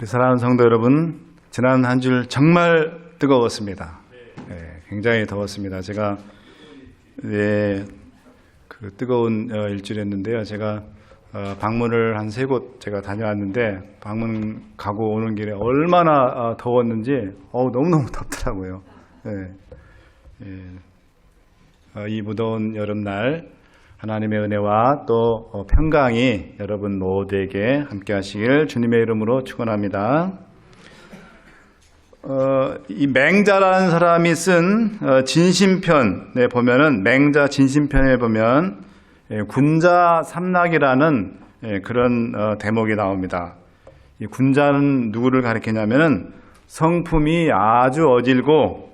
사랑하는 성도 여러분, 지난 한 주 정말 뜨거웠습니다. 굉장히 더웠습니다. 제가 그 뜨거운 일주일이었는데요. 제가 방문을 한 3곳 제가 다녀왔는데 방문 가고 오는 길에 얼마나 더웠는지 너무너무 덥더라고요. 이 무더운 여름날 하나님의 은혜와 또 평강이 여러분 모두에게 함께 하시길 주님의 이름으로 축원합니다. 이 맹자라는 사람이 쓴 진심편에 보면은, 맹자 진심편에 보면 군자 삼락이라는 그런 대목이 나옵니다. 이 군자는 누구를 가리키냐면은 성품이 아주 어질고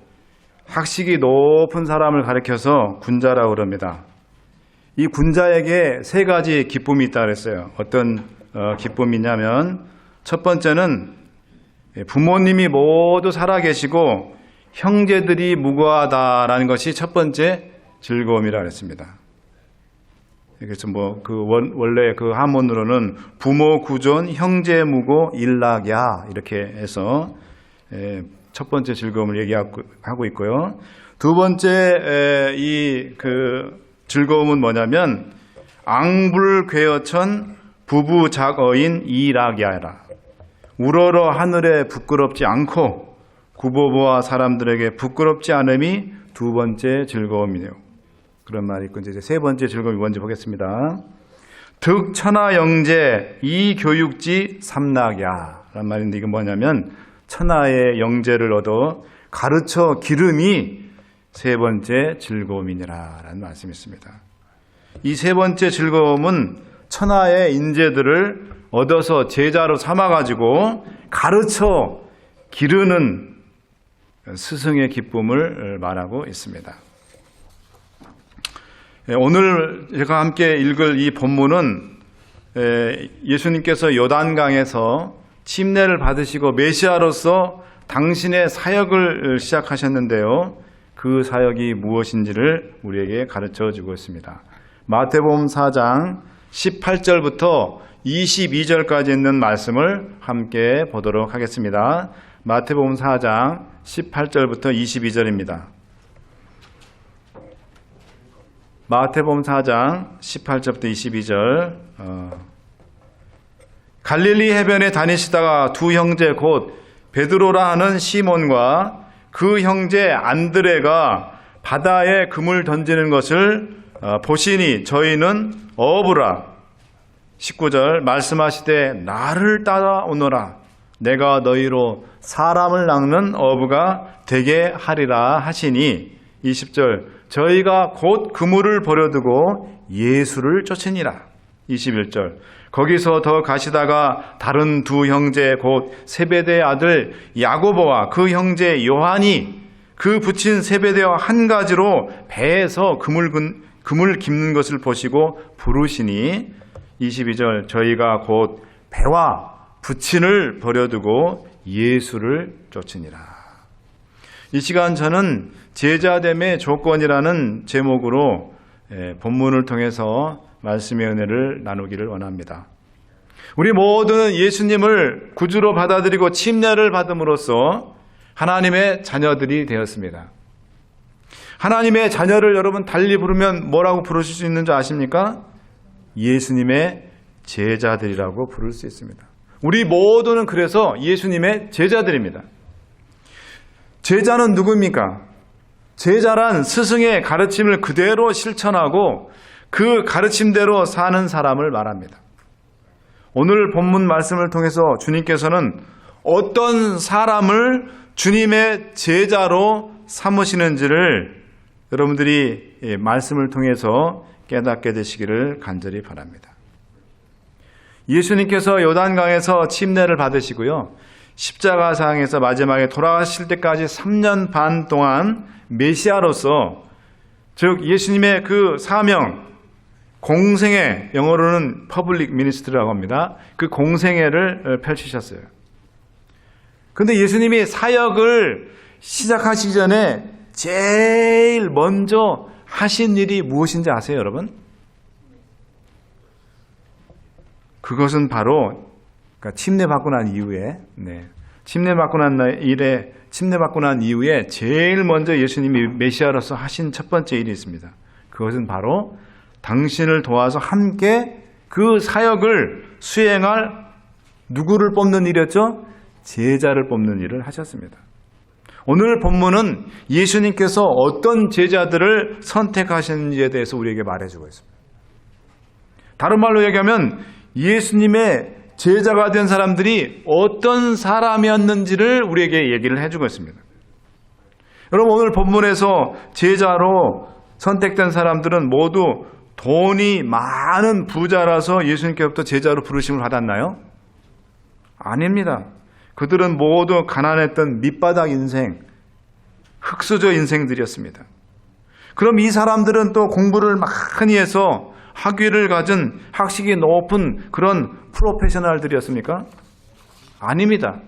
학식이 높은 사람을 가리켜서 군자라고 그럽니다. 이 군자에게 3가지 기쁨이 있다고 그랬어요. 어떤 기쁨이냐면, 첫 번째는 부모님이 모두 살아계시고 형제들이 무고하다라는 것이 첫 번째 즐거움이라고 했습니다. 그래서 원래 그 한문으로는 부모 구존, 형제 무고, 일락야 이렇게 해서 첫 번째 즐거움을 얘기하고 있고요. 두 번째 즐거움은 뭐냐면 앙불괴어천 부부작어인 이락야라. 우러러 하늘에 부끄럽지 않고 구보보아 사람들에게 부끄럽지 않음이 두 번째 즐거움이네요. 그런 말이 있고, 이제 3번째 즐거움이 뭔지 보겠습니다. 득천하영재 이교육지 삼락야 라는 말인데, 이건 뭐냐면 천하의 영재를 얻어 가르쳐 기름이 3번째 즐거움이니라 라는 말씀이 있습니다. 이 3번째 즐거움은 천하의 인재들을 얻어서 제자로 삼아가지고 가르쳐 기르는 스승의 기쁨을 말하고 있습니다. 오늘 제가 함께 읽을 이 본문은 예수님께서 요단강에서 침례를 받으시고 메시아로서 당신의 사역을 시작하셨는데요. 그 사역이 무엇인지를 우리에게 가르쳐 주고 있습니다. 마태복음 4장 18절부터 22절까지 있는 말씀을 함께 보도록 하겠습니다. 마태복음 4장 18절부터 22절입니다. 마태복음 4장 18절부터 22절. 갈릴리 해변에 다니시다가 두 형제 곧 베드로라 하는 시몬과 그 형제 안드레가 바다에 금을 던지는 것을 보시니 저희는 어부라. 19절 말씀하시되 나를 따라오너라. 내가 너희로 사람을 낚는 어부가 되게 하리라 하시니 20절 저희가 곧 그물을 버려두고 예수를 쫓으니라. 21절 거기서 더 가시다가 다른 두 형제 곧 세베대의 아들 야고보와 그 형제 요한이 그 붙인 세베대와 한 가지로 배에서 그물 깁는 것을 보시고 부르시니 22절 저희가 곧 배와 부친을 버려두고 예수를 쫓으니라. 이 시간 저는 제자됨의 조건이라는 제목으로 본문을 통해서 말씀의 은혜를 나누기를 원합니다. 우리 모두는 예수님을 구주로 받아들이고 침례를 받음으로써 하나님의 자녀들이 되었습니다. 하나님의 자녀를 여러분 달리 부르면 뭐라고 부르실 수 있는 줄 아십니까? 예수님의 제자들이라고 부를 수 있습니다. 우리 모두는 그래서 예수님의 제자들입니다. 제자는 누구입니까? 제자란 스승의 가르침을 그대로 실천하고 그 가르침대로 사는 사람을 말합니다. 오늘 본문 말씀을 통해서 주님께서는 어떤 사람을 주님의 제자로 삼으시는지를 여러분들이 말씀을 통해서 깨닫게 되시기를 간절히 바랍니다. 예수님께서 요단강에서 침례를 받으시고요. 십자가상에서 마지막에 돌아가실 때까지 3년 반 동안 메시아로서, 즉 예수님의 그 사명, 공생애, 영어로는 퍼블릭 미니스트리라고 합니다. 그 공생애를 펼치셨어요. 그런데 예수님이 사역을 시작하시기 전에 제일 먼저 하신 일이 무엇인지 아세요, 여러분? 그것은 바로 그러니까 침례받고 난 이후에, 침례받고 난 이후에 제일 먼저 예수님이 메시아로서 하신 첫 번째 일이 있습니다. 그것은 바로 당신을 도와서 함께 그 사역을 수행할 누구를 뽑는 일이었죠? 제자를 뽑는 일을 하셨습니다. 오늘 본문은 예수님께서 어떤 제자들을 선택하셨는지에 대해서 우리에게 말해주고 있습니다. 다른 말로 얘기하면 예수님의 제자가 된 사람들이 어떤 사람이었는지를 우리에게 얘기를 해주고 있습니다. 여러분, 오늘 본문에서 제자로 선택된 사람들은 모두 돈이 많은 부자라서 예수님께로부터 제자로 부르심을 받았나요? 아닙니다. 그들은 모두 가난했던 밑바닥 인생, 흙수저 인생들이었습니다. 그럼 이 사람들은 또 공부를 많이 해서 학위를 가진 학식이 높은 그런 프로페셔널들이었습니까? 아닙니다.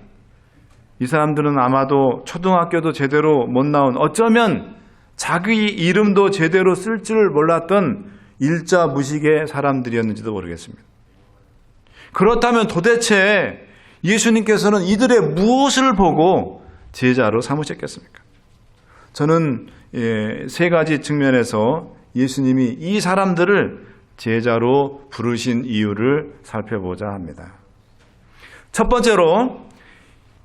이 사람들은 아마도 초등학교도 제대로 못 나온, 어쩌면 자기 이름도 제대로 쓸 줄 몰랐던 일자 무식의 사람들이었는지도 모르겠습니다. 그렇다면 도대체 예수님께서는 이들의 무엇을 보고 제자로 삼으셨겠습니까? 저는 세 가지 측면에서 예수님이 이 사람들을 제자로 부르신 이유를 살펴보자 합니다. 첫 번째로,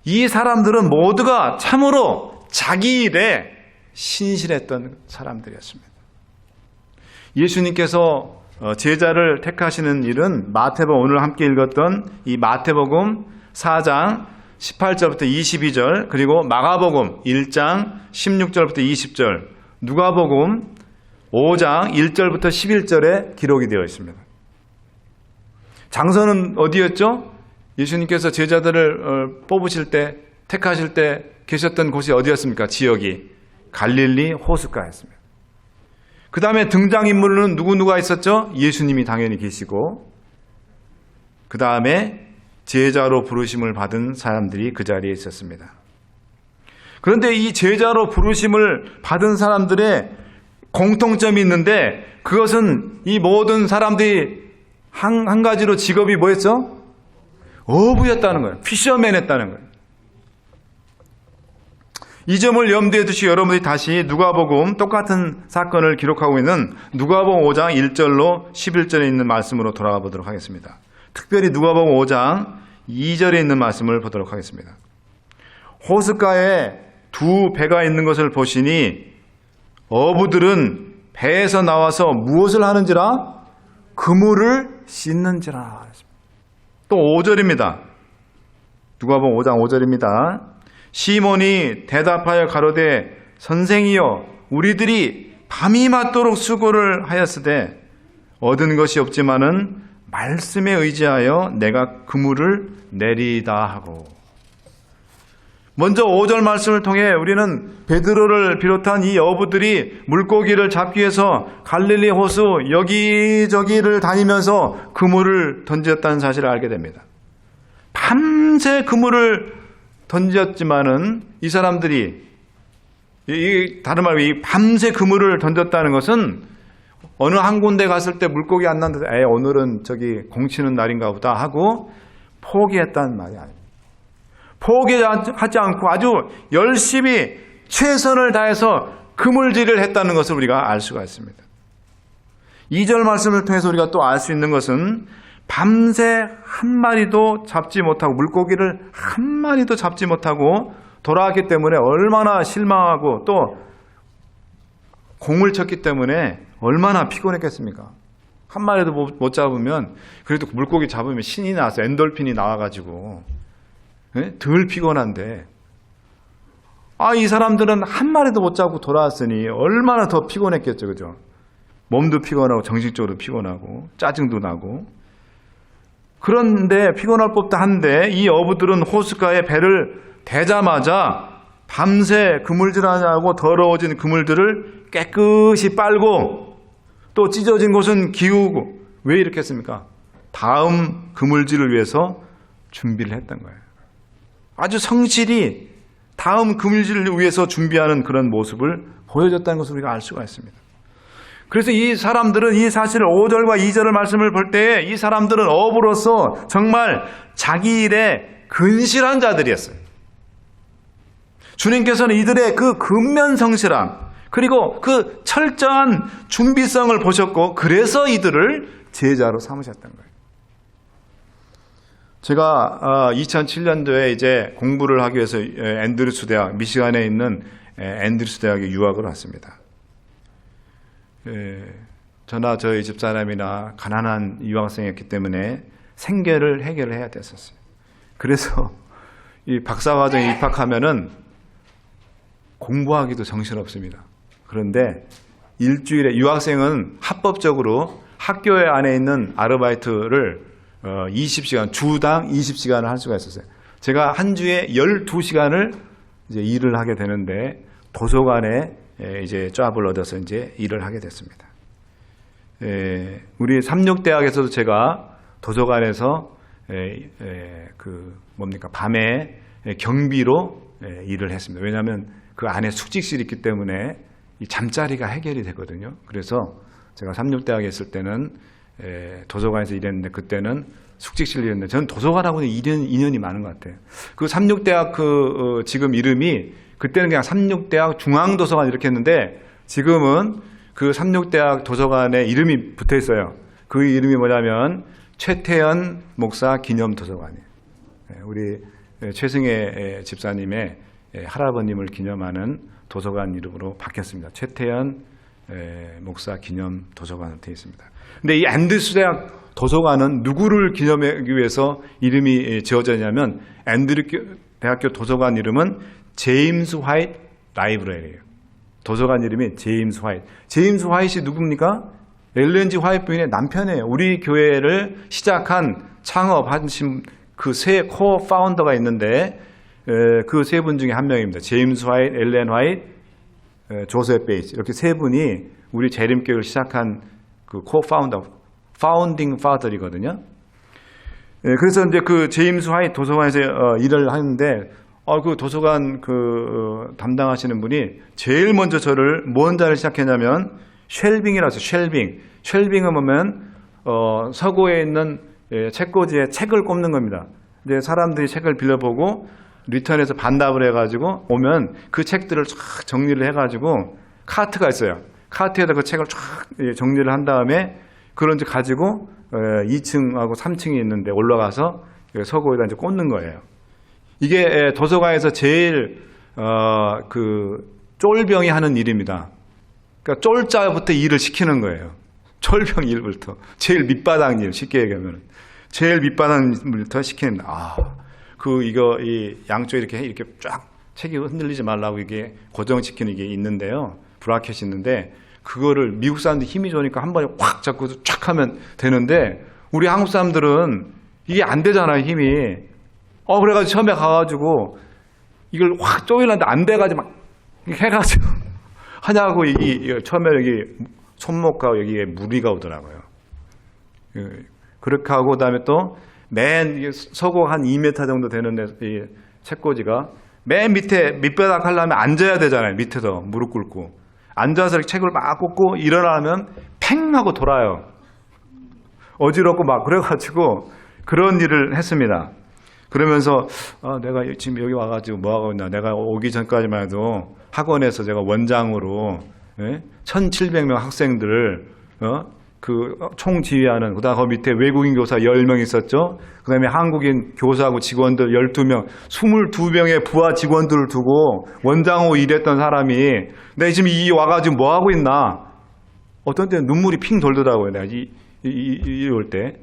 이 사람들은 모두가 참으로 자기 일에 신실했던 사람들이었습니다. 예수님께서 제자를 택하시는 일은 마태복음, 오늘 함께 읽었던 이 마태복음 4장 18절부터 22절, 그리고 마가복음 1장 16절부터 20절, 누가복음 5장 1절부터 11절에 기록이 되어 있습니다. 장소는 어디였죠? 예수님께서 제자들을 뽑으실 때, 택하실 때 계셨던 곳이 어디였습니까? 지역이 갈릴리 호숫가였습니다. 그 다음에 등장인물은 누구누가 있었죠? 예수님이 당연히 계시고, 그 다음에 제자로 부르심을 받은 사람들이 그 자리에 있었습니다. 그런데 이 제자로 부르심을 받은 사람들의 공통점이 있는데, 그것은 이 모든 사람들이 한 가지로 직업이 뭐였죠? 어부였다는 거예요. 피셔맨 했다는 거예요. 이 점을 염두에 두시고 여러분들이 다시 누가복음 똑같은 사건을 기록하고 있는 누가복음 5장 1절로 11절에 있는 말씀으로 돌아가 보도록 하겠습니다. 특별히 누가복음 5장 2절에 있는 말씀을 보도록 하겠습니다. 호숫가에 두 배가 있는 것을 보시니 어부들은 배에서 나와서 무엇을 하는지라? 그물을 씻는지라. 또 5절입니다. 누가복음 5장 5절입니다. 시몬이 대답하여 가로되 선생이여 우리들이 밤이 맞도록 수고를 하였으되 얻은 것이 없지만은 말씀에 의지하여 내가 그물을 내리다 하고. 먼저 5절 말씀을 통해 우리는 베드로를 비롯한 이 어부들이 물고기를 잡기 위해서 갈릴리 호수 여기저기를 다니면서 그물을 던졌다는 사실을 알게 됩니다. 밤새 그물을 던졌지만은 이 사람들이 다른 말로 이 밤새 그물을 던졌다는 것은 어느 한 군데 갔을 때 물고기 안 났는데 오늘은 저기 공치는 날인가 보다 하고 포기했다는 말이 아닙니다. 포기하지 않고 아주 열심히 최선을 다해서 그물질을 했다는 것을 우리가 알 수가 있습니다. 2절 말씀을 통해서 우리가 또 알 수 있는 것은 밤새 한 마리도 잡지 못하고 물고기를 한 마리도 잡지 못하고 돌아왔기 때문에 얼마나 실망하고 또 공을 쳤기 때문에 얼마나 피곤했겠습니까? 한 마리도 못 잡으면 그래도 물고기 잡으면 신이 나서 엔돌핀이 나와가지고 덜 피곤한데 이 사람들은 한 마리도 못 잡고 돌아왔으니 얼마나 더 피곤했겠죠. 그죠? 몸도 피곤하고 정신적으로 피곤하고 짜증도 나고 그런데 피곤할 법도 한데 이 어부들은 호숫가에 배를 대자마자 밤새 그물질하냐고 더러워진 그물들을 깨끗이 빨고 또 찢어진 곳은 기우고 왜 이렇게 했습니까? 다음 그물질을 위해서 준비를 했던 거예요. 아주 성실히 다음 그물질을 위해서 준비하는 그런 모습을 보여줬다는 것을 우리가 알 수가 있습니다. 그래서 이 사람들은 이 사실 5절과 2절의 말씀을 볼 때 이 사람들은 어부로서 정말 자기 일에 근실한 자들이었어요. 주님께서는 이들의 그 근면성실함 그리고 그 철저한 준비성을 보셨고 그래서 이들을 제자로 삼으셨던 거예요. 제가 2007년도에 이제 공부를 하기 위해서 앤드루스 대학, 미시간에 있는 앤드루스 대학에 유학을 왔습니다. 저나 저희 집사람이나 가난한 유학생이었기 때문에 생계를 해결해야 됐었어요. 그래서 이 박사과정에 입학하면은 공부하기도 정신없습니다. 그런데 일주일에 유학생은 합법적으로 학교에 안에 있는 아르바이트를 20시간, 주당 20시간을 할 수가 있었어요. 제가 한 주에 12시간을 이제 일을 하게 되는데 도서관에 이제 잡을 얻어서 이제 일을 하게 됐습니다. 우리 삼육대학에서도 제가 도서관에서 밤에 경비로 일을 했습니다. 왜냐하면 그 안에 숙직실이 있기 때문에 이 잠자리가 해결이 되거든요. 그래서 제가 삼육대학에 있을 때는 도서관에서 일했는데 그때는 숙직실 일했는데 저는 도서관하고는 인연이 많은 것 같아요. 그 삼육대학 지금 이름이 그때는 그냥 삼육대학 중앙도서관 이렇게 했는데 지금은 그 삼육대학 도서관에 이름이 붙어 있어요. 그 이름이 뭐냐면 최태현 목사 기념도서관이에요. 우리 최승혜 집사님의 할아버님을 기념하는 도서관 이름으로 바뀌었습니다. 최태현 목사 기념도서관으로 되어 있습니다. 근데 이 앤드루스 대학 도서관은 누구를 기념하기 위해서 이름이 지어졌냐면 앤드루스 대학교 도서관 이름은 제임스 화이트 라이브러리예요. 도서관 이름이 제임스 화이트. 제임스 화이트이 누굽니까? 엘렌 G 화이트 부인의 남편이에요. 우리 교회를 시작한 창업하신 그 세 코어 파운더가 있는데 그 세 분 중에 한 명입니다. 제임스 화이트, 엘렌 화이트, 조셉 베이츠 이렇게 세 분이 우리 재림교회를 시작한 그 코어 파운더, 파운딩 파더이거든요. 그래서 이제 그 제임스 화이트 도서관에서 일을 하는데 그 도서관 담당하시는 분이 제일 먼저 저를 뭔 자를 시작했냐면 쉘빙이라서 쉘빙은 보면 서고에 있는 책꽂이에 책을 꼽는 겁니다. 이제 사람들이 책을 빌려보고 리턴해서 반납을 해가지고 오면 그 책들을 쫙 정리를 해가지고 카트가 있어요. 카트에다 그 책을 쫙 정리를 한 다음에 그걸 이제 가지고 2층하고 3층이 있는데 올라가서 서고에다 이제 꽂는 거예요. 이게 도서관에서 제일 쫄병이 하는 일입니다. 그러니까 쫄자부터 일을 시키는 거예요. 쫄병 일부터 제일 밑바닥 일 쉽게 얘기하면 제일 밑바닥 일부터 시키는. 이거 이 양쪽에 이렇게 쫙 책이 흔들리지 말라고 이게 고정시키는 게 있는데요. 브라켓이 있는데 그거를 미국 사람들이 힘이 좋으니까 한 번에 확 잡고 쫙 하면 되는데 우리 한국 사람들은 이게 안 되잖아요, 힘이. 그래가지고 처음에 가가지고 이걸 확 쪼이려는데 안 돼가지고 막 해가지고 하냐고 처음에 여기 손목과 여기에 무리가 오더라고요. 그렇게 하고 그다음에 또 맨 서고 한 2m 정도 되는데 이 책꽂이가 맨 밑에 밑바닥 하려면 앉아야 되잖아요. 밑에서 무릎 꿇고 앉아서 책을 막 꽂고 일어나면 팽 하고 돌아요. 어지럽고 막 그래가지고 그런 일을 했습니다. 그러면서 내가 지금 여기 와가지고 뭐 하고 있나. 내가 오기 전까지만 해도 학원에서 제가 원장으로 1,700명 학생들을 총 지휘하는, 그다음 그 밑에 외국인 교사 10명 있었죠. 그다음에 한국인 교사하고 직원들 12명, 22명의 부하 직원들을 두고 원장으로 일했던 사람이 내가 지금 와가지고 뭐 하고 있나. 어떤 때는 눈물이 핑 돌더라고요. 내가 이럴 때.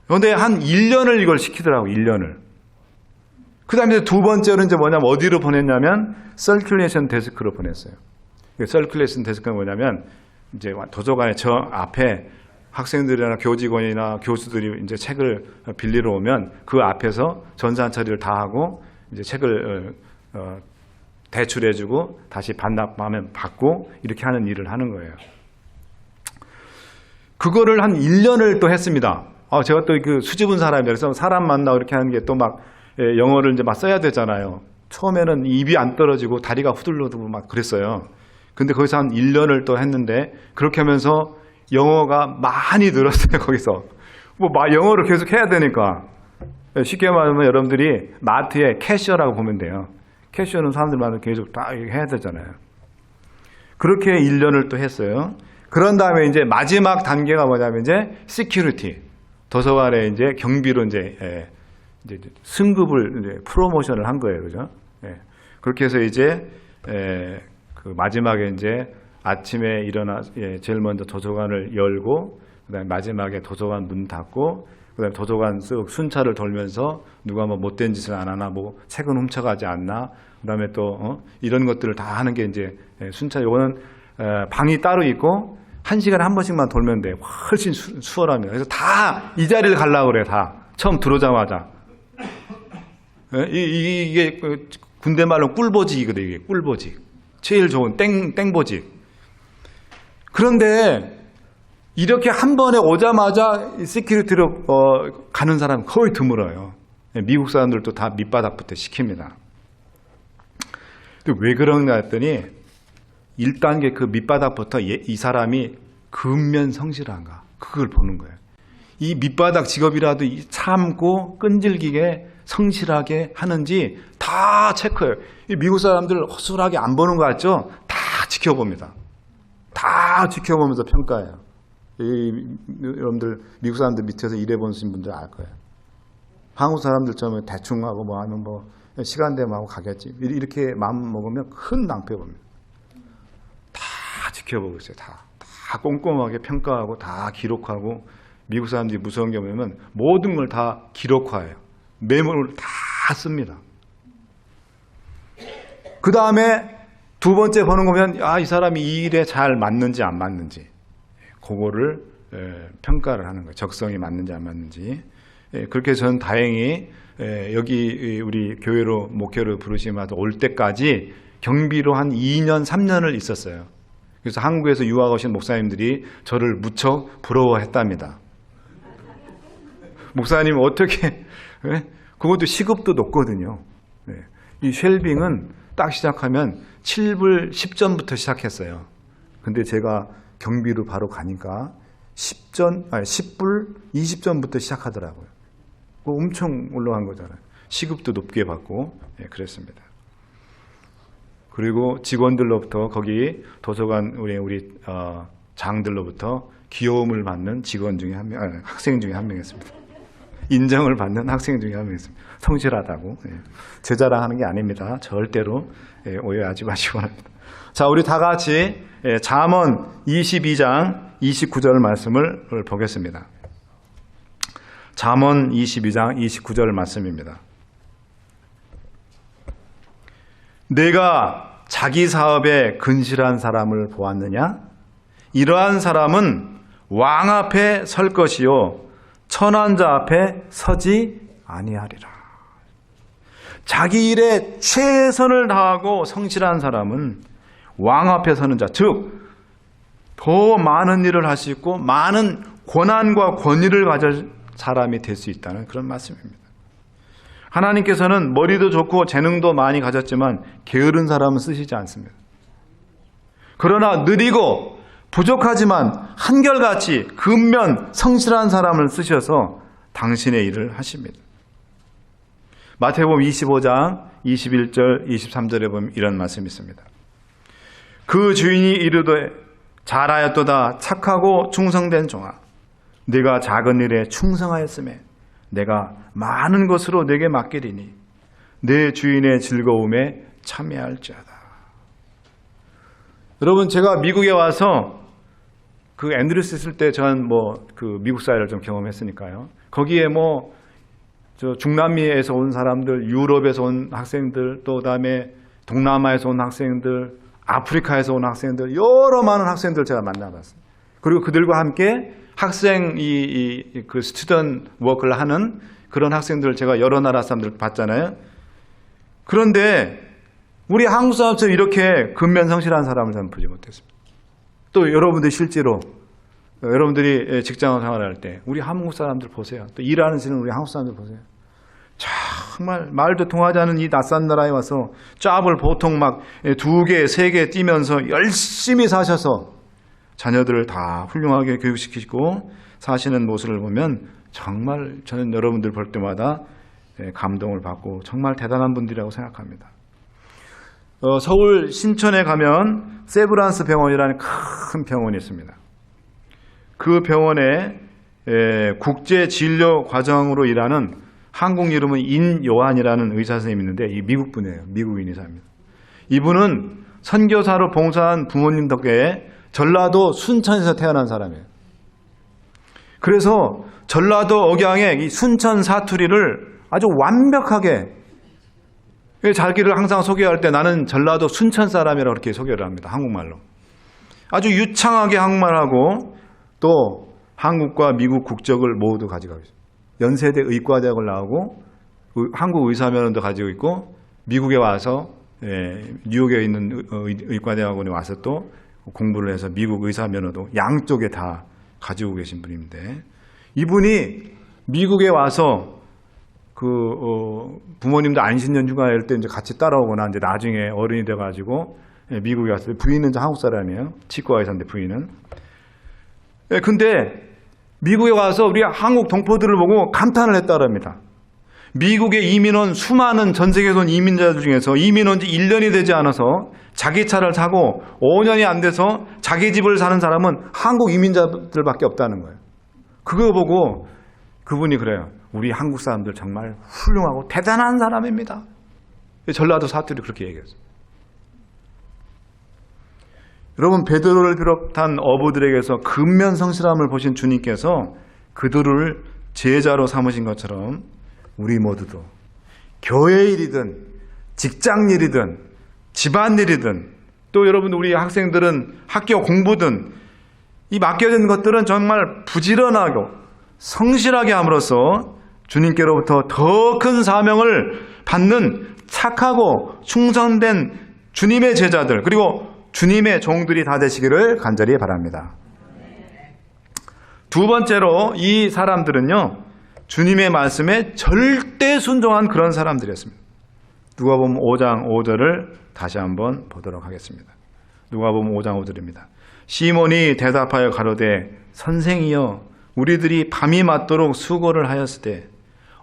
그런데 한 1년을 이걸 시키더라고요. 1년을. 그 다음에 두 번째로 이제 뭐냐면 어디로 보냈냐면 서큘레이션 데스크로 보냈어요. 서큘레이션 데스크가 뭐냐면 이제 도서관에 저 앞에 학생들이나 교직원이나 교수들이 이제 책을 빌리러 오면 그 앞에서 전산 처리를 다 하고 이제 책을 대출해주고 다시 반납하면 받고 이렇게 하는 일을 하는 거예요. 그거를 한 1년을 또 했습니다. 제가 또 그 수줍은 사람이라 그래서 사람 만나고 이렇게 하는 게 또 막 영어를 이제 막 써야 되잖아요. 처음에는 입이 안 떨어지고 다리가 후들러지고 막 그랬어요. 근데 거기서 한 1년을 또 했는데 그렇게 하면서 영어가 많이 늘었어요. 거기서 뭐 영어를 계속 해야 되니까. 쉽게 말하면 여러분들이 마트에 캐셔라고 보면 돼요. 캐셔는 사람들마다 계속 다 해야 되잖아요. 그렇게 1년을 또 했어요. 그런 다음에 이제 마지막 단계가 뭐냐면 이제 시큐리티, 도서관에 이제 경비로 이제 승급을 이제 프로모션을 한 거예요, 그죠? 그렇게 해서 이제 그 마지막에 이제 아침에 일어나 제일 먼저 도서관을 열고 그다음에 마지막에 도서관 문 닫고 그다음에 도서관 쓱 순찰을 돌면서 누가 뭐 못된 짓을 안 하나, 뭐 책은 훔쳐가지 않나, 그다음에 또 이런 것들을 다 하는 게 이제 순찰. 요거는 방이 따로 있고 1시간에 한 번씩만 돌면 돼. 훨씬 수월합니다. 그래서 다 이 자리를 가려고 그래. 다 처음 들어오자마자. 이게 군대 말로 꿀보직이거든. 이게 꿀보직. 제일 좋은 땡보직. 그런데 이렇게 한 번에 오자마자 시큐리티로 가는 사람 거의 드물어요. 미국 사람들도 다 밑바닥부터 시킵니다. 왜 그런가 했더니 1단계 그 밑바닥부터 이 사람이 근면 성실한가 그걸 보는 거예요. 이 밑바닥 직업이라도 참고 끈질기게 성실하게 하는지 다 체크해요. 이 미국 사람들 허술하게 안 보는 거 같죠? 다 지켜봅니다. 다 지켜보면서 평가해요. 여러분들 미국 사람들 밑에서 일해보신 분들 알 거예요. 한국 사람들처럼 대충 하고 뭐 하면 뭐 시간 되면 하고 가겠지. 이렇게 마음 먹으면 큰 낭패 봅니다. 다 지켜보고 있어요. 다 꼼꼼하게 평가하고 다 기록하고. 미국 사람들이 무서운 게 뭐냐면 모든 걸 다 기록화해요. 메모를 다 씁니다. 그 다음에 두 번째 보는 거면 이 사람이 이 일에 잘 맞는지 안 맞는지 그거를 평가를 하는 거예요. 적성이 맞는지 안 맞는지. 그렇게 저는 다행히 여기 우리 교회로 목회로 부르시마다 올 때까지 경비로 한 2년 3년을 있었어요. 그래서 한국에서 유학 오신 목사님들이 저를 무척 부러워했답니다. 목사님 어떻게 그것도 시급도 높거든요. 이 쉘빙은 딱 시작하면 7불 10전부터 시작했어요. 근데 제가 경비로 바로 가니까 10불 20전부터 시작하더라고요. 엄청 올라간 거잖아요. 시급도 높게 받고 그랬습니다. 그리고 직원들로부터 거기 도서관 우리 장들로부터 귀여움을 받는 직원 중에 한 명, 학생 중에 한 명이었습니다. 인정을 받는 학생 중에 한 명이었습니다. 성실하다고. 제 자랑하는 게 아닙니다. 절대로 오해하지 마시기 바랍니다. 자, 우리 다 같이 잠언 22장 29절 말씀을 보겠습니다. 잠언 22장 29절 말씀입니다. 내가 자기 사업에 근실한 사람을 보았느냐? 이러한 사람은 왕 앞에 설 것이요 천한 자 앞에 서지 아니하리라. 자기 일에 최선을 다하고 성실한 사람은 왕 앞에 서는 자, 즉 더 많은 일을 할 수 있고 많은 권한과 권위를 가질 사람이 될 수 있다는 그런 말씀입니다. 하나님께서는 머리도 좋고 재능도 많이 가졌지만 게으른 사람은 쓰시지 않습니다. 그러나 느리고 부족하지만 한결같이 근면 성실한 사람을 쓰셔서 당신의 일을 하십니다. 마태복음 25장 21절 23절에 보면 이런 말씀이 있습니다. 그 주인이 이르되 잘하였도다 착하고 충성된 종아, 네가 작은 일에 충성하였으며 내가 많은 것으로 내게 맡기리니 내 주인의 즐거움에 참여할지어다. 여러분, 제가 미국에 와서 그 앤드루스 있을 때 전 그 미국 사회를 좀 경험했으니까요. 거기에 저 중남미에서 온 사람들, 유럽에서 온 학생들, 또 그다음에 동남아에서 온 학생들, 아프리카에서 온 학생들, 여러 많은 학생들 제가 만나봤어요. 그리고 그들과 함께 학생 그 스튜던트 워크를 하는 그런 학생들 제가 여러 나라 사람들 봤잖아요. 그런데 우리 한국 사람처럼 이렇게 근면성실한 사람을 저는 보지 못했습니다. 또 여러분들 실제로 여러분들이 직장 생활할 때 우리 한국 사람들 보세요. 또 일하는 우리 한국 사람들 보세요. 정말 말도 통하지 않은 이 낯선 나라에 와서 짭을 보통 막 2개, 3개 뛰면서 열심히 사셔서 자녀들을 다 훌륭하게 교육시키고 사시는 모습을 보면 정말 저는 여러분들 볼 때마다 감동을 받고 정말 대단한 분들이라고 생각합니다. 서울 신촌에 가면 세브란스 병원이라는 큰 병원이 있습니다. 그 병원에 국제 진료 과정으로 일하는 한국 이름은 인요한이라는 의사 선생님이 있는데 이 미국 분이에요. 미국인 의사입니다. 이분은 선교사로 봉사한 부모님 덕에 전라도 순천에서 태어난 사람이에요. 그래서 전라도 억양의 이 순천 사투리를 아주 완벽하게 자기를 항상 소개할 때 나는 전라도 순천 사람이라고 그렇게 소개를 합니다. 한국말로. 아주 유창하게 한국말하고 또 한국과 미국 국적을 모두 가지고 있습니다. 연세대 의과대학을 나오고 한국 의사면허도 가지고 있고 미국에 와서 뉴욕에 있는 의과대학원에 와서 또 공부를 해서 미국 의사면허도 양쪽에 다 가지고 계신 분인데 이분이 미국에 와서 부모님도 안신년 휴가할 때 이제 같이 따라오거나 이제 나중에 어른이 돼가지고 미국에 왔을 때 부인은 이제 한국 사람이에요. 치과 의사인데 부인은. 근데 미국에 와서 우리 한국 동포들을 보고 감탄을 했다고 합니다. 미국에 이민 온 수많은 전 세계에서 온 이민자들 중에서 이민 온 지 1년이 되지 않아서 자기 차를 사고 5년이 안 돼서 자기 집을 사는 사람은 한국 이민자들밖에 없다는 거예요. 그거 보고 그분이 그래요. 우리 한국 사람들 정말 훌륭하고 대단한 사람입니다. 전라도 사투리 그렇게 얘기했어요. 여러분 베드로를 비롯한 어부들에게서 근면 성실함을 보신 주님께서 그들을 제자로 삼으신 것처럼 우리 모두도 교회 일이든 직장 일이든 집안일이든 또 여러분 우리 학생들은 학교 공부든 이 맡겨진 것들은 정말 부지런하고 성실하게 함으로써 주님께로부터 더 큰 사명을 받는 착하고 충성된 주님의 제자들 그리고 주님의 종들이 다 되시기를 간절히 바랍니다. 두 번째로 이 사람들은요, 주님의 말씀에 절대 순종한 그런 사람들이었습니다. 누가복음 5장 5절을 다시 한번 보도록 하겠습니다. 누가복음 5장 5절입니다. 시몬이 대답하여 가로되 선생이여 우리들이 밤이 맞도록 수고를 하였으되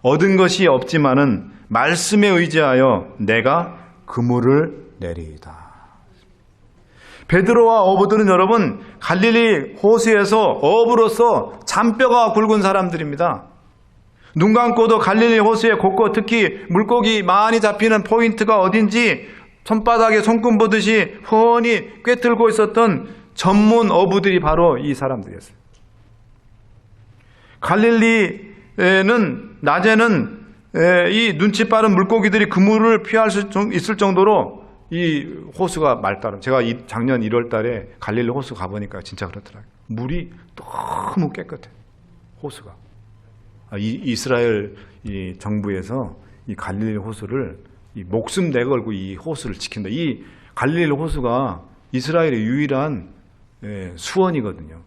얻은 것이 없지만은 말씀에 의지하여 내가 그물을 내리이다. 베드로와 어부들은 여러분 갈릴리 호수에서 어부로서 잔뼈가 굵은 사람들입니다. 눈 감고도 갈릴리 호수의 곳곳 특히 물고기 많이 잡히는 포인트가 어딘지 손바닥에 손금 보듯이 훤히 꿰뚫고 있었던 전문 어부들이 바로 이 사람들이었어요. 갈릴리에는 낮에는 이 눈치 빠른 물고기들이 그물을 피할 수 있을 정도로 이 호수가 맑다는. 제가 작년 1월 달에 갈릴리 호수 가보니까 진짜 그렇더라고요. 물이 너무 깨끗해. 호수가. 이스라엘 이 정부에서 이 갈릴리 호수를 이 목숨 내걸고 이 호수를 지킨다. 이 갈릴리 호수가 이스라엘의 유일한 수원이거든요.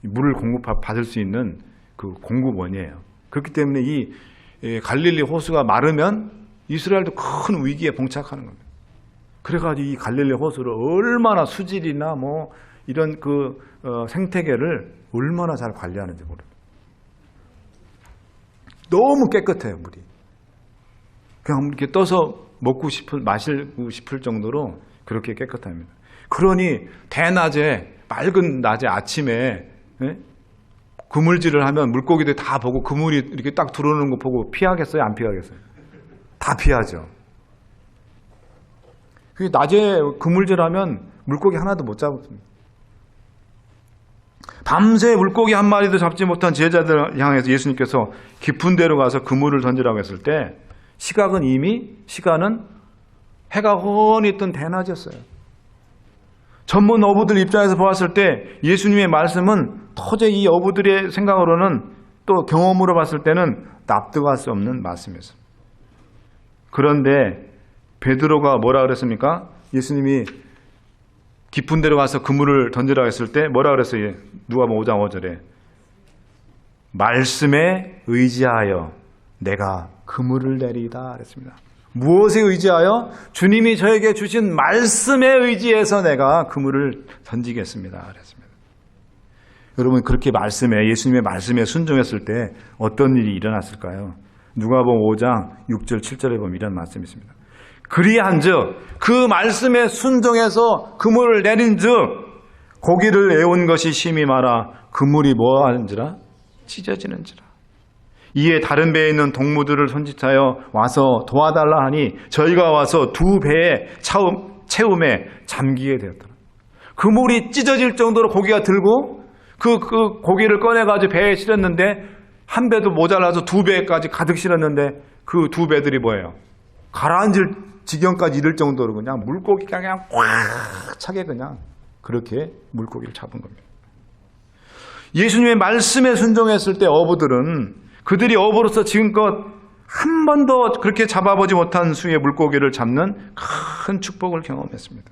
물을 공급받을 수 있는 그 공급원이에요. 그렇기 때문에 이 갈릴리 호수가 마르면 이스라엘도 큰 위기에 봉착하는 겁니다. 그래가지고 이 갈릴리 호수를 얼마나 수질이나 뭐 이런 그 생태계를 얼마나 잘 관리하는지 모릅니다. 너무 깨끗해요, 물이. 그냥 이렇게 떠서 마시고 싶을 정도로 그렇게 깨끗합니다. 그러니 대낮에 맑은 낮에 아침에 그물질을 하면 물고기들 다 보고 그물이 이렇게 딱 들어오는 거 보고 피하겠어요? 안 피하겠어요? 다 피하죠. 낮에 그물질하면 물고기 하나도 못 잡습니다. 밤새 물고기 한 마리도 잡지 못한 제자들 향해서 예수님께서 깊은 데로 가서 그물을 던지라고 했을 때 시간은 해가 훤히 뜬 대낮이었어요. 전문 어부들 입장에서 보았을 때 예수님의 말씀은 도저히 이 어부들의 생각으로는 또 경험으로 봤을 때는 납득할 수 없는 말씀이었어요. 그런데 베드로가 뭐라 그랬습니까? 예수님이 깊은 데로 가서 그물을 던지라고 했을 때 뭐라 그랬어요? 누가복음 5장 5절에 말씀에 의지하여 내가 그물을 내리다 그랬습니다. 무엇에 의지하여? 주님이 저에게 주신 말씀에 의지해서 내가 그물을 던지겠습니다 그랬습니다. 여러분, 그렇게 예수님의 말씀에 순종했을 때 어떤 일이 일어났을까요? 누가복음 5장 6절 7절에 보면 이런 말씀이 있습니다. 그리한즉 그 말씀에 순종해서 그물을 내린즉 고기를 애온 것이 심히 많아 그물이 뭐하는지라? 찢어지는지라. 이에 다른 배에 있는 동무들을 손짓하여 와서 도와달라 하니 저희가 와서 두 배의 채움에 잠기게 되었더라. 그물이 찢어질 정도로 고기가 들고 그 고기를 꺼내가지고 배에 실었는데 한 배도 모자라서 두 배까지 가득 실었는데 그 두 배들이 뭐예요? 가라앉을 지경까지 이를 정도로 그냥 물고기가 그냥 꽉 차게 그냥 그렇게 물고기를 잡은 겁니다. 예수님의 말씀에 순종했을 때 어부들은 그들이 어부로서 지금껏 한 번도 그렇게 잡아보지 못한 수의 물고기를 잡는 큰 축복을 경험했습니다.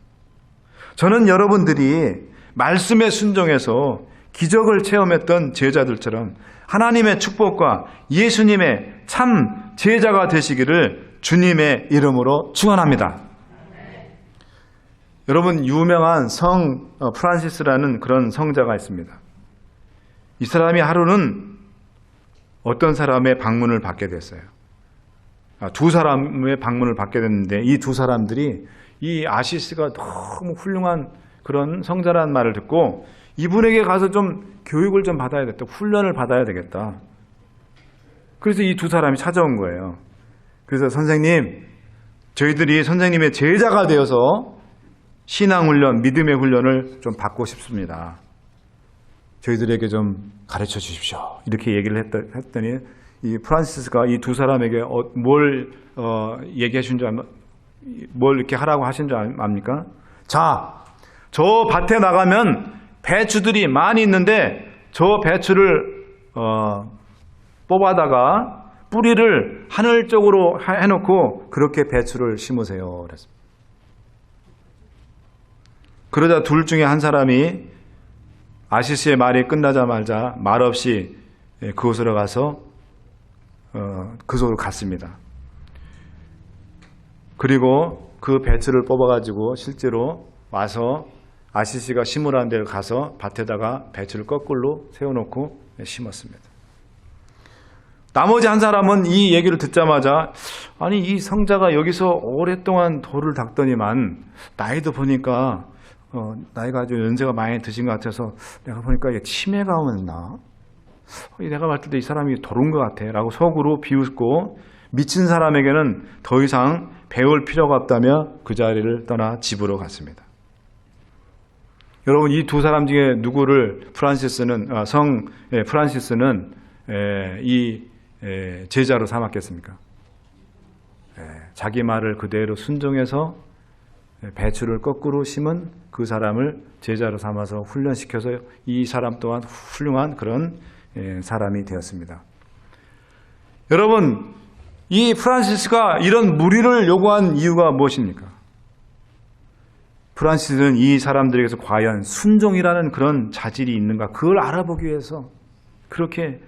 저는 여러분들이 말씀에 순종해서 기적을 체험했던 제자들처럼 하나님의 축복과 예수님의 참 제자가 되시기를 주님의 이름으로 축원합니다. 여러분, 유명한 성 프란시스라는 그런 성자가 있습니다. 이 사람이 하루는 어떤 사람의 방문을 받게 됐어요. 두 사람의 방문을 받게 됐는데 이 두 사람들이 이 아시스가 너무 훌륭한 그런 성자라는 말을 듣고 이분에게 가서 좀 교육을 좀 받아야겠다. 훈련을 받아야 되겠다. 그래서 이 두 사람이 찾아온 거예요. 그래서 선생님, 저희들이 선생님의 제자가 되어서 신앙훈련, 믿음의 훈련을 좀 받고 싶습니다. 저희들에게 좀 가르쳐 주십시오. 이렇게 얘기를 했더니 이 프란시스가 이 두 사람에게 뭘 얘기해 준 줄 뭘 이렇게 하라고 하신 줄 압니까? 자, 저 밭에 나가면 배추들이 많이 있는데 저 배추를 뽑아다가 뿌리를 하늘 쪽으로 해놓고 그렇게 배추를 심으세요. 그랬습니다. 그러자 둘 중에 한 사람이 아시스의 말이 끝나자마자 말없이 그곳으로 가서 그곳으로 갔습니다. 그리고 그 배추를 뽑아가지고 실제로 와서 아시스가 심으라는 데를 가서 밭에다가 배추를 거꾸로 세워놓고 심었습니다. 나머지 한 사람은 이 얘기를 듣자마자 아니 이 성자가 여기서 오랫동안 돌을 닦더니만 나이도 보니까 나이가 아주 연세가 많이 드신 것 같아서 내가 보니까 치매가 오나? 내가 봤을 때 이 사람이 돌은 것 같아 라고 속으로 비웃고 미친 사람에게는 더 이상 배울 필요가 없다며 그 자리를 떠나 집으로 갔습니다. 여러분, 이 두 사람 중에 누구를 프란시스는 이 제자로 삼았겠습니까? 자기 말을 그대로 순종해서 배추를 거꾸로 심은 그 사람을 제자로 삼아서 훈련시켜서 이 사람 또한 훌륭한 그런 사람이 되었습니다. 여러분, 이 프란시스가 이런 무리를 요구한 이유가 무엇입니까? 프란시스는 이 사람들에게서 과연 순종이라는 그런 자질이 있는가 그걸 알아보기 위해서 그렇게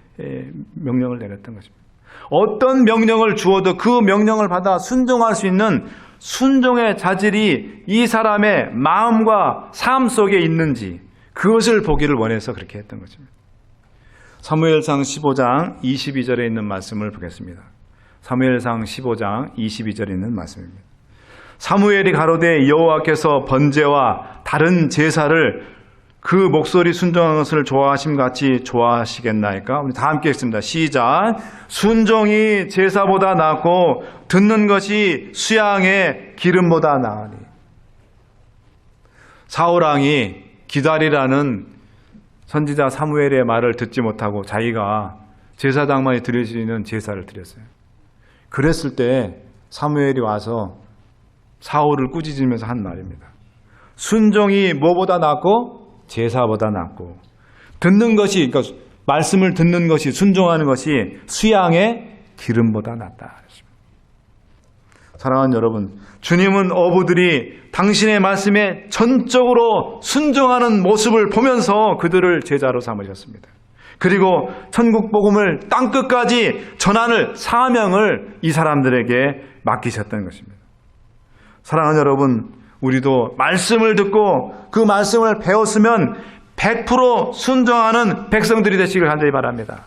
명령을 내렸던 것입니다. 어떤 명령을 주어도 그 명령을 받아 순종할 수 있는 순종의 자질이 이 사람의 마음과 삶 속에 있는지 그것을 보기를 원해서 그렇게 했던 것입니다. 사무엘상 15장 22절에 있는 말씀을 보겠습니다. 사무엘상 15장 22절에 있는 말씀입니다. 사무엘이 가로되 여호와께서 번제와 다른 제사를 그 목소리 순종하는 것을 좋아하심 같이 좋아하시겠나이까? 우리 다 함께 읽습니다. 시작. 순종이 제사보다 낫고 듣는 것이 수양의 기름보다 나으니. 사울왕이 기다리라는 선지자 사무엘의 말을 듣지 못하고 자기가 제사장만이 드릴 수 있는 제사를 드렸어요. 그랬을 때 사무엘이 와서 사울을 꾸짖으면서 한 말입니다. 순종이 뭐보다 낫고 제사보다 낫고 듣는 것이 그러니까 말씀을 듣는 것이 순종하는 것이 수양의 기름보다 낫다. 사랑하는 여러분, 주님은 어부들이 당신의 말씀에 전적으로 순종하는 모습을 보면서 그들을 제자로 삼으셨습니다. 그리고 천국 복음을 땅끝까지 전하는 사명을 이 사람들에게 맡기셨던 것입니다. 사랑하는 여러분, 우리도 말씀을 듣고 그 말씀을 배웠으면 100% 순종하는 백성들이 되시길 간절히 바랍니다.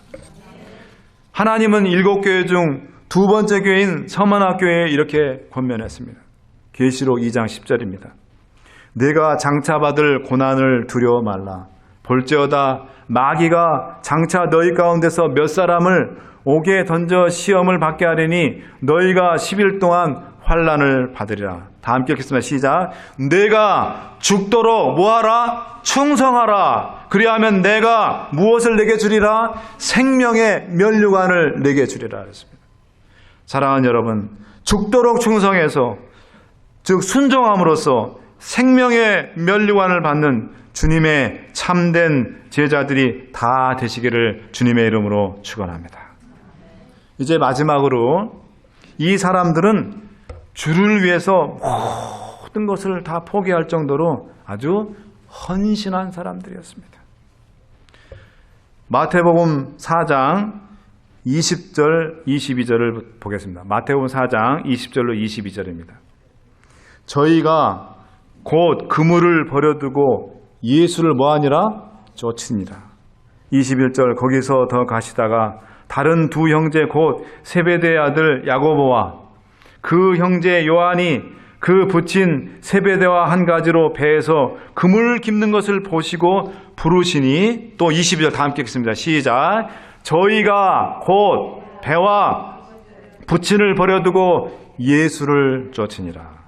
하나님은 7교회 중 두 번째 교회인 서만학교회에 이렇게 권면했습니다. 계시록 2장 10절입니다. 내가 장차받을 고난을 두려워 말라. 볼지어다 마귀가 장차 너희 가운데서 몇 사람을 옥에 던져 시험을 받게 하리니 너희가 10일 동안 환난을 받으리라. 다 함께 읽겠습니다. 시작. 내가 죽도록 뭐하라? 충성하라. 그리하면 내가 무엇을 내게 주리라? 생명의 면류관을 내게 주리라 했습니다. 사랑하는 여러분, 죽도록 충성해서 즉 순종함으로써 생명의 면류관을 받는 주님의 참된 제자들이 다 되시기를 주님의 이름으로 축원합니다. 이제 마지막으로 이 사람들은 주를 위해서 모든 것을 다 포기할 정도로 아주 헌신한 사람들이었습니다. 마태복음 4장 20절, 22절을 보겠습니다. 마태복음 4장 20절로 22절입니다. 저희가 곧 그물을 버려두고 예수를 뭐하니라? 쫓으니라. 21절 거기서 더 가시다가 다른 두 형제 곧 세베대의 아들 야고보와 그 형제 요한이 그 붙인 세베대와 한 가지로 배에서 그물 깁는 것을 보시고 부르시니 또 22절 다 함께 읽습니다. 시작. 저희가 곧 배와 부친을 버려두고 예수를 쫓으니라.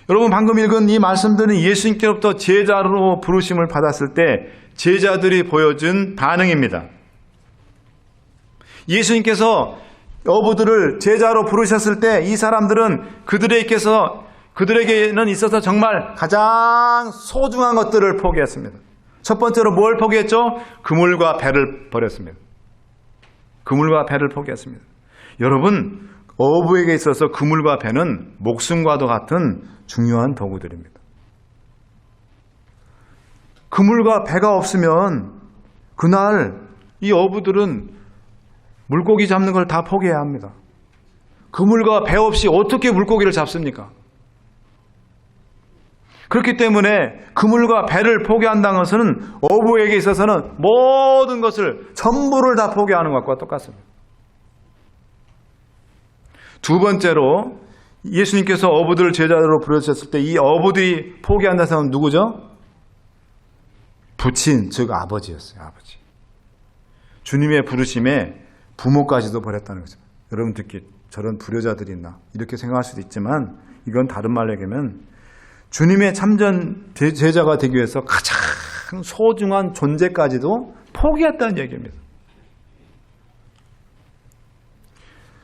여러분 방금 읽은 이 말씀들은 예수님께로부터 제자로 부르심을 받았을 때 제자들이 보여준 반응입니다. 예수님께서 어부들을 제자로 부르셨을 때 이 사람들은 그들에게는 있어서 정말 가장 소중한 것들을 포기했습니다. 첫 번째로 뭘 포기했죠? 그물과 배를 버렸습니다. 그물과 배를 포기했습니다. 여러분, 어부에게 있어서 그물과 배는 목숨과도 같은 중요한 도구들입니다. 그물과 배가 없으면 그날 이 어부들은 물고기 잡는 걸 다 포기해야 합니다. 그물과 배 없이 어떻게 물고기를 잡습니까? 그렇기 때문에 그물과 배를 포기한다는 것은 어부에게 있어서는 모든 것을 전부를 다 포기하는 것과 똑같습니다. 두 번째로 예수님께서 어부들을 제자로 부르셨을 때 이 어부들이 포기한다는 사람은 누구죠? 부친, 즉 아버지였어요. 아버지. 주님의 부르심에 부모까지도 버렸다는 거죠. 여러분 듣기 저런 불효자들이 있나 이렇게 생각할 수도 있지만 이건 다른 말로 얘기하면 주님의 참전 제자가 되기 위해서 가장 소중한 존재까지도 포기했다는 얘기입니다.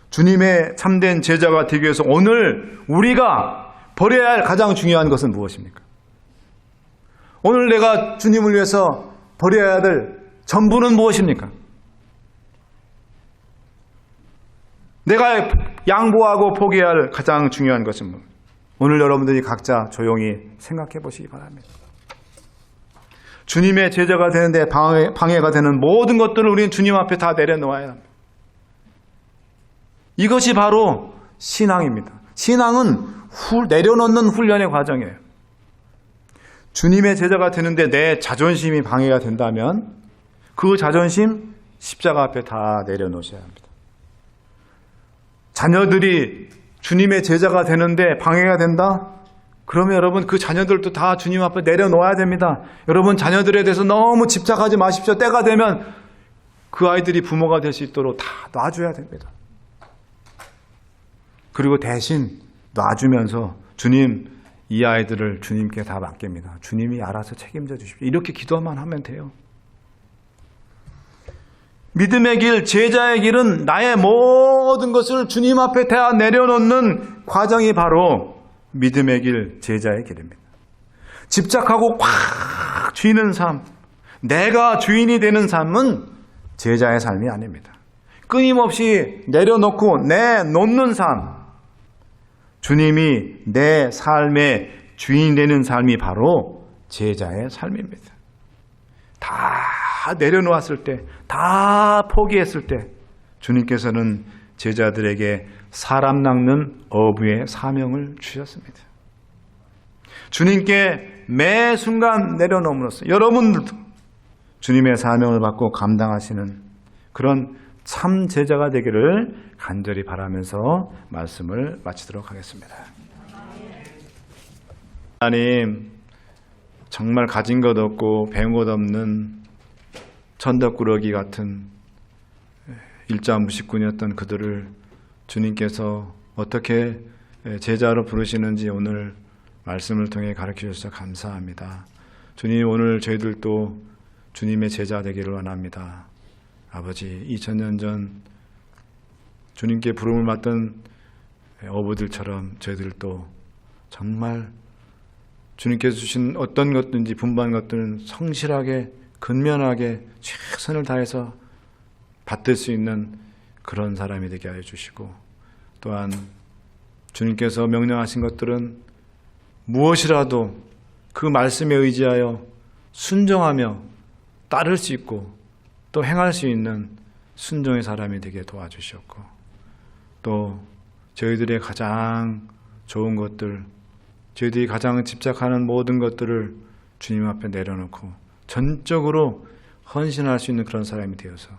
주님의 참된 제자가 되기 위해서 오늘 우리가 버려야 할 가장 중요한 것은 무엇입니까? 오늘 내가 주님을 위해서 버려야 될 전부는 무엇입니까? 내가 양보하고 포기해야 할 가장 중요한 것은 무엇입니까? 오늘 여러분들이 각자 조용히 생각해 보시기 바랍니다. 주님의 제자가 되는데 방해가 되는 모든 것들을 우리는 주님 앞에 다 내려놓아야 합니다. 이것이 바로 신앙입니다. 신앙은 내려놓는 훈련의 과정이에요. 주님의 제자가 되는데 내 자존심이 방해가 된다면 그 자존심 십자가 앞에 다 내려놓으셔야 합니다. 자녀들이 주님의 제자가 되는데 방해가 된다? 그러면 여러분 그 자녀들도 다 주님 앞에 내려놓아야 됩니다. 여러분 자녀들에 대해서 너무 집착하지 마십시오. 때가 되면 그 아이들이 부모가 될 수 있도록 다 놔줘야 됩니다. 그리고 대신 놔주면서 주님 이 아이들을 주님께 다 맡깁니다. 주님이 알아서 책임져 주십시오. 이렇게 기도만 하면 돼요. 믿음의 길, 제자의 길은 나의 모든 것을 주님 앞에 다 내려놓는 과정이 바로 믿음의 길, 제자의 길입니다. 집착하고 꽉 쥐는 삶, 내가 주인이 되는 삶은 제자의 삶이 아닙니다. 끊임없이 내려놓고 내놓는 삶, 주님이 내 삶의 주인이 되는 삶이 바로 제자의 삶입니다. 다 내려놓았을 때, 다 포기했을 때 주님께서는 제자들에게 사람 낚는 어부의 사명을 주셨습니다. 주님께 매 순간 내려놓음으로써 여러분들도 주님의 사명을 받고 감당하시는 그런 참 제자가 되기를 간절히 바라면서 말씀을 마치도록 하겠습니다. 하나님, 정말 가진 것 없고 배운 것 없는 천덕꾸러기 같은 일자무식꾼이었던 그들을 주님께서 어떻게 제자로 부르시는지 오늘 말씀을 통해 가르쳐 주셔서 감사합니다. 주님, 오늘 저희들도 주님의 제자 되기를 원합니다. 아버지, 2000년 전 주님께 부름을 받던 어부들처럼 저희들도 정말 주님께서 주신 어떤 것든지 분부한 것들은 성실하게 근면하게 최선을 다해서 받들 수 있는 그런 사람이 되게 하여 주시고, 또한 주님께서 명령하신 것들은 무엇이라도 그 말씀에 의지하여 순종하며 따를 수 있고 또 행할 수 있는 순종의 사람이 되게 도와주셨고, 또 저희들의 가장 좋은 것들, 저희들이 가장 집착하는 모든 것들을 주님 앞에 내려놓고 전적으로 헌신할 수 있는 그런 사람이 되어서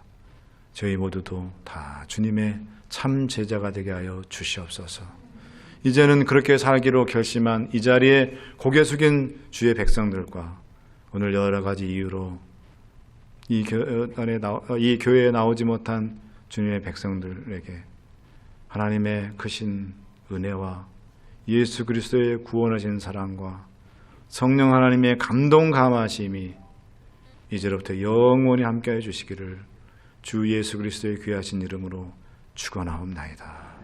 저희 모두도 다 주님의 참 제자가 되게 하여 주시옵소서. 이제는 그렇게 살기로 결심한 이 자리에 고개 숙인 주의 백성들과 오늘 여러 가지 이유로 이 교회에 나오지 못한 주님의 백성들에게 하나님의 크신 은혜와 예수 그리스도의 구원하신 사랑과 성령 하나님의 감동 감화심이 이제로부터 영원히 함께해 주시기를 주 예수 그리스도의 귀하신 이름으로 축원하옵나이다.